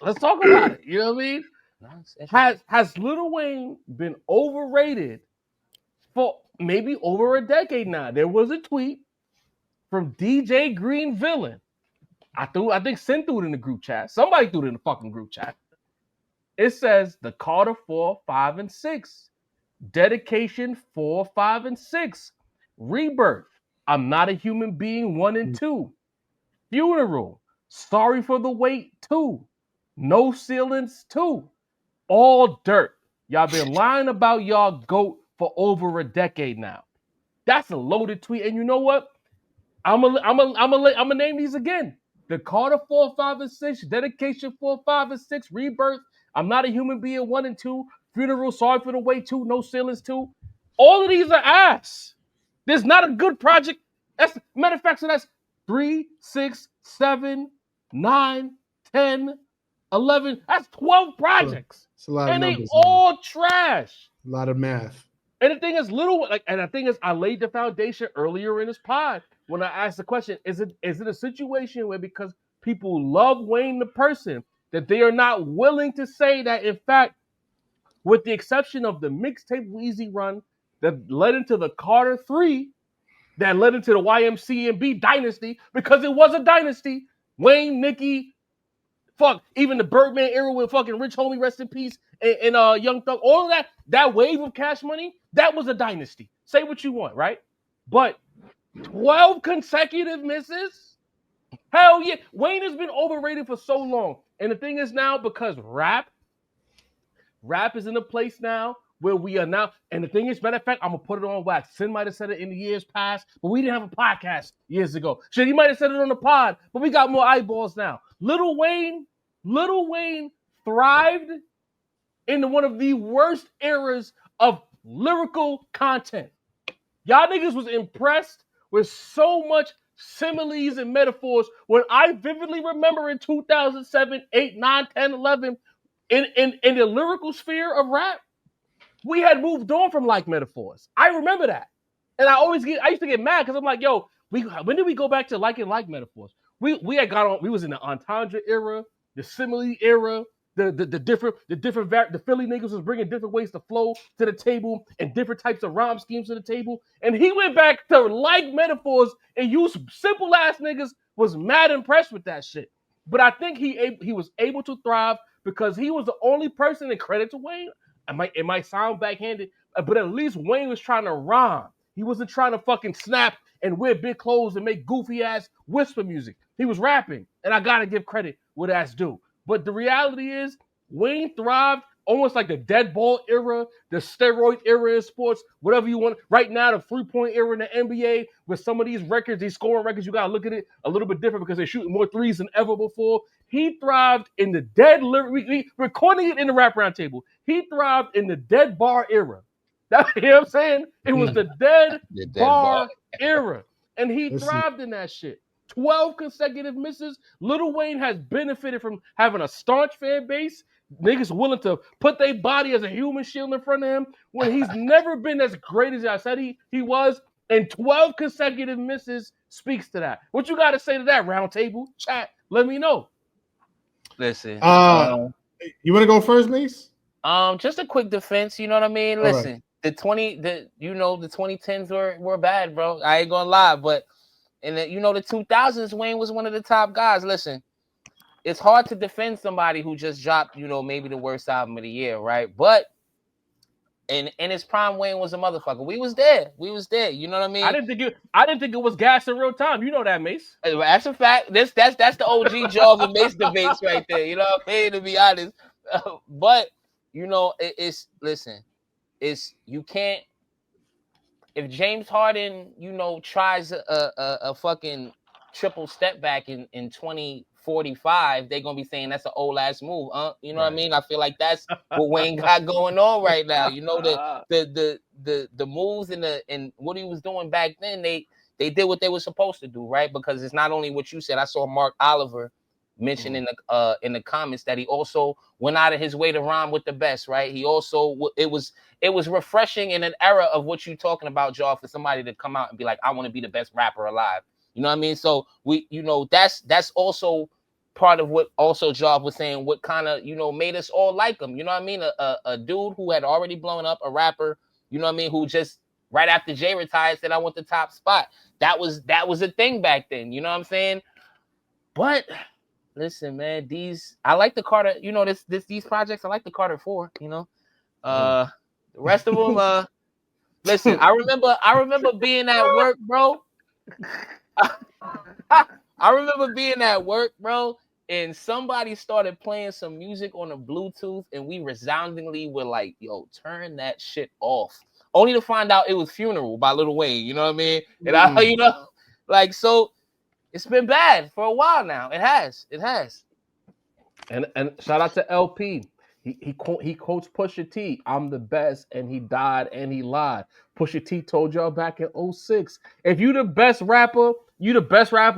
let's talk about it. You know what I mean? Has Lil Wayne been overrated for maybe over a decade now? There was a tweet from DJ Green Villain. I think Sin threw it in the group chat. Somebody threw it in the fucking group chat. It says the Carter 4, 5, and 6. Dedication 4, 5, and 6. Rebirth. I'm not a human being 1 and 2. Funeral. Sorry for the wait 2. No ceilings 2. All dirt. Y'all been lying about y'all GOAT for over a decade now. That's a loaded tweet. And you know what? I'm gonna name these again. The Carter 4, 5, and 6. Dedication 4, 5, and 6. Rebirth. I'm not a human being 1 and 2. Funeral. Sorry for the wait 2. No ceilings 2. All of these are ass. There's not a good project. That's matter of fact, so that's 3, 6, 7, 9, 10, 11. That's 12 projects. It's a lot and of they numbers, all trash. A lot of math. And the thing is, I laid the foundation earlier in this pod when I asked the question: Is it a situation where because people love Wayne the person that they are not willing to say that in fact, with the exception of the mixtape Weezy run that led into the Carter 3, that led into the YMCMB dynasty, because it was a dynasty. Wayne, Nicki, fuck, even the Birdman era with fucking Rich Homie, rest in peace, and Young Thug, all of that wave of Cash Money, that was a dynasty. Say what you want, right? But 12 consecutive misses? Hell yeah. Wayne has been overrated for so long. And the thing is now, because rap is in a place now where we are now, and the thing is, matter of fact, I'm going to put it on wax. Sin might have said it in the years past, but we didn't have a podcast years ago. Shit, he might have said it on the pod, but we got more eyeballs now. Lil Wayne thrived in one of the worst eras of lyrical content. Y'all niggas was impressed with so much similes and metaphors when I vividly remember in 2007, 8, 9, 10, 11, in the lyrical sphere of rap, we had moved on from like metaphors. I remember that. And I used to get mad because I'm like, yo, when did we go back to liking like metaphors? We had got on, we was in the entendre era, the simile era, the Philly niggas was bringing different ways to flow to the table and different types of rhyme schemes to the table. And he went back to like metaphors and you simple ass niggas was mad impressed with that shit. But I think he was able to thrive because he was the only person, and credit to Wayne, it might sound backhanded, but at least Wayne was trying to rhyme. He wasn't trying to fucking snap and wear big clothes and make goofy ass whisper music. He was rapping, and I gotta give credit where that's due. But the reality is, Wayne thrived almost like the dead ball era, the steroid era in sports, whatever you want. Right now, the 3-point era in the NBA, with some of these records, these scoring records, you gotta look at it a little bit different because they're shooting more threes than ever before. He thrived in the dead, recording it in the Rap Roundtable. He thrived in the dead bar era. You know what I'm saying? It was the dead bar era. And he thrived in that shit. 12 consecutive misses. Lil Wayne has benefited from having a staunch fan base. Niggas willing to put their body as a human shield in front of him when he's never been as great as I said he was. And 12 consecutive misses speaks to that. What you got to say to that, Roundtable? Chat, let me know. Listen. You want to go first, Mace? Just a quick defense, you know what I mean? Listen. Right. The 2010s were bad, bro. I ain't gonna lie, but in the 2000s, Wayne was one of the top guys. Listen, it's hard to defend somebody who just dropped, maybe the worst album of the year, right? But in his prime, Wayne was a motherfucker. We was there. You know what I mean? I didn't think it was gas in real time. You know that, Mace. That's a fact. That's the OG Jaws and Mace debates right there. You know what I mean? To be honest, but it's you can't. If James Harden, tries a fucking triple step back in 2045, they're gonna be saying that's an old ass move, You know what I mean? I feel like that's what Wayne got going on right now. The moves and what he was doing back then, they did what they were supposed to do, right? Because it's not only what you said. I saw Mark Oliver mention in the comments that he also went out of his way to rhyme with the best, right? He also it was refreshing in an era of what you're talking about, Jaw, for somebody to come out and be like, I want to be the best rapper alive. You know what I mean? So we, that's also part of what also Job was saying, what kind of, made us all like him. You know what I mean? A dude who had already blown up, a rapper, you know what I mean, who just right after Jay retired said, I want the top spot. That was a thing back then. You know what I'm saying? But listen, man, I like the Carter, these projects, I like the Carter 4, the rest of them, listen, I remember being at work, bro. I remember being at work, bro, and somebody started playing some music on a Bluetooth, and we resoundingly were like, yo, turn that shit off. Only to find out it was Funeral by Lil Wayne, you know what I mean? And I, so it's been bad for a while now. It has. And shout out to LP. He quotes Pusha T. I'm the best, and he died and he lied. Pusha T told y'all back in 06. If you the best rapper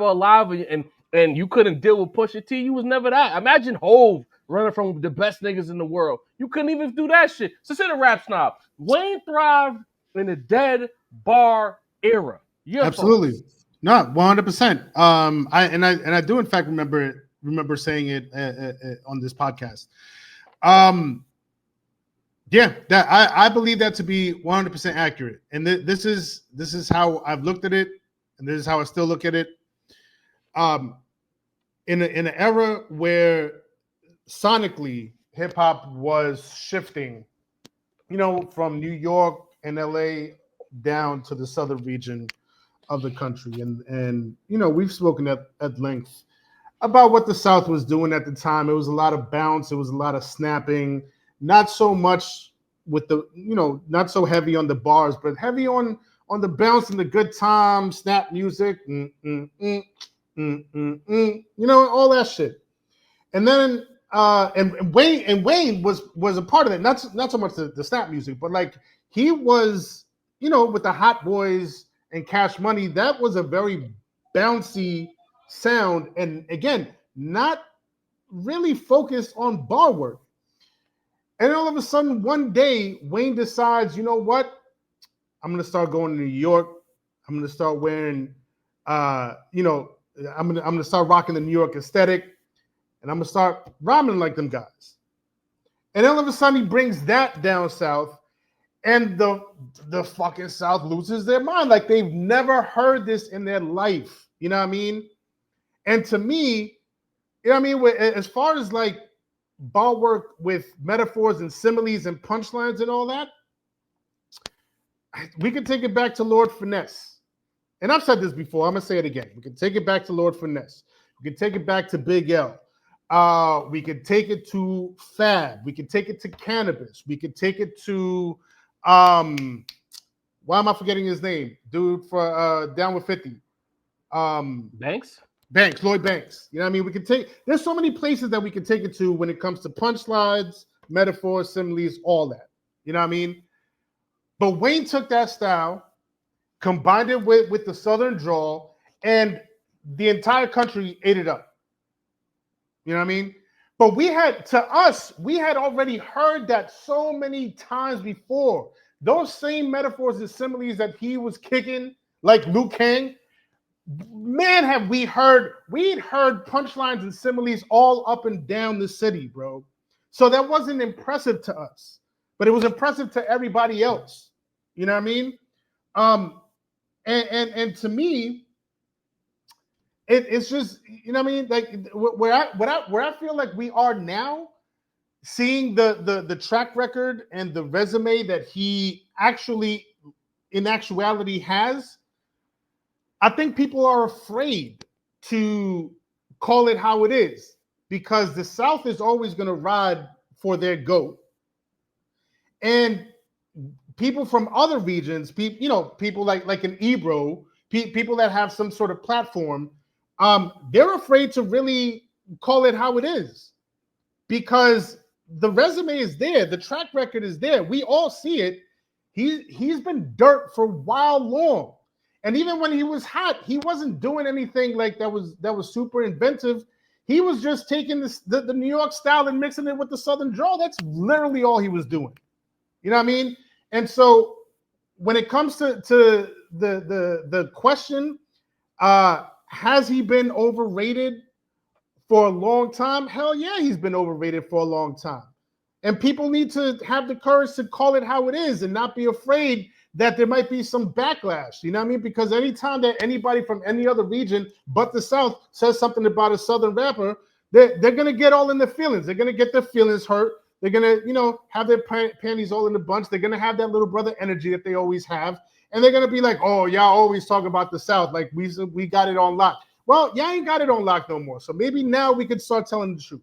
alive, and you couldn't deal with Pusha T, you was never that. Imagine Hove running from the best niggas in the world. You couldn't even do that shit. So sit a rap snob. Wayne thrived in the dead bar era. Absolutely. Thoughts? No, 100%. I do in fact remember saying it on this podcast. Yeah, that I believe that to be 100% accurate, and this is how I've looked at it, and this is how I still look at it. In an era where sonically hip hop was shifting, from New York and LA down to the southern region of the country, and we've spoken at length about what the South was doing at the time. It was a lot of bounce, it was a lot of snapping, not so much with the, not so heavy on the bars, but heavy on the bounce and the good time, snap music, all that shit. And then and Wayne was a part of it. Not so much the snap music, but like he was, with the Hot Boys and Cash Money, that was a very bouncy sound, and again, not really focused on bar work. And all of a sudden, one day, Wayne decides, you know what? I'm gonna start going to New York. I'm gonna start wearing, I'm gonna start rocking the New York aesthetic, and I'm gonna start rhyming like them guys. And all of a sudden, he brings that down south, and the fucking South loses their mind, like they've never heard this in their life. You know what I mean? And to me, as far as like bar work with metaphors and similes and punchlines and all that, we can take it back to Lord Finesse. And I've said this before, I'm going to say it again. We can take it back to Lord Finesse. We can take it back to Big L. We could take it to Fab. We could take it to Cannabis. We could take it to, why am I forgetting his name? Dude for Down with 50. Lloyd Banks. You know what I mean? We can there's so many places that we can take it to when it comes to punchlines, metaphors, similes, all that. You know what I mean? But Wayne took that style, combined it with the Southern drawl, and the entire country ate it up. You know what I mean? But we had already heard that so many times before. Those same metaphors and similes that he was kicking, like Liu Kang, man, have we'd heard punchlines and similes all up and down the city, bro. So that wasn't impressive to us, but it was impressive to everybody else. You know what I mean? And to me, it's just, you know what I mean? Like where I feel like we are now, seeing the track record and the resume that he actually, in actuality, has. I think people are afraid to call it how it is, because the South is always going to ride for their GOAT. And people from other regions, people like an Ebro, people that have some sort of platform, they're afraid to really call it how it is, because the resume is there, the track record is there. We all see it. He's been dirt for a while long. And even when he was hot, he wasn't doing anything like that was super inventive. He was just taking the New York style and mixing it with the Southern drawl. That's literally all he was doing. You know what I mean? And so when it comes to the question, has he been overrated for a long time, hell yeah, he's been overrated for a long time. And people need to have the courage to call it how it is and not be afraid that there might be some backlash. You know what I mean? Because anytime that anybody from any other region but the South says something about a Southern rapper, they're going to get all in their feelings. They're going to get their feelings hurt. They're going to, you know, have their panties all in a bunch. They're going to have that little brother energy that they always have. And they're going to be like, oh, y'all always talk about the South. Like we got it on lock. Well, y'all ain't got it on lock no more. So maybe now we could start telling the truth.